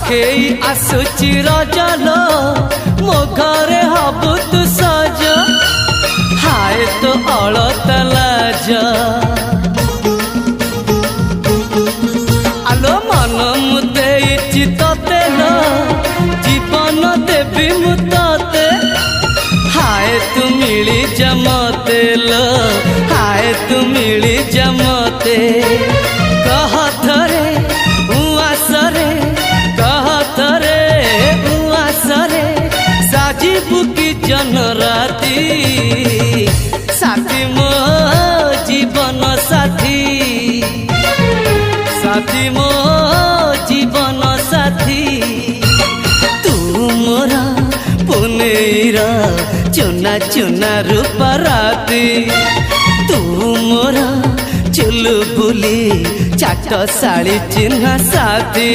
पाखेई आसुची रजलो मो घरे हबु तू सज हाय तो अलता लाज आलो मन मुदे चितते लो जीवन देवी मुते हाय तू मिली जमते लो हाय तू मिली जमते कह थरे उआसरे कह थरे उआसरे साजिबु की जन राती साथी मो जीवन साथी साथी मो जीवन साथी तू मोरा पुनेरा चुना चुना रूपा राती तू मोरा चुलबुली चाट साड़ी चिन्ह साथी।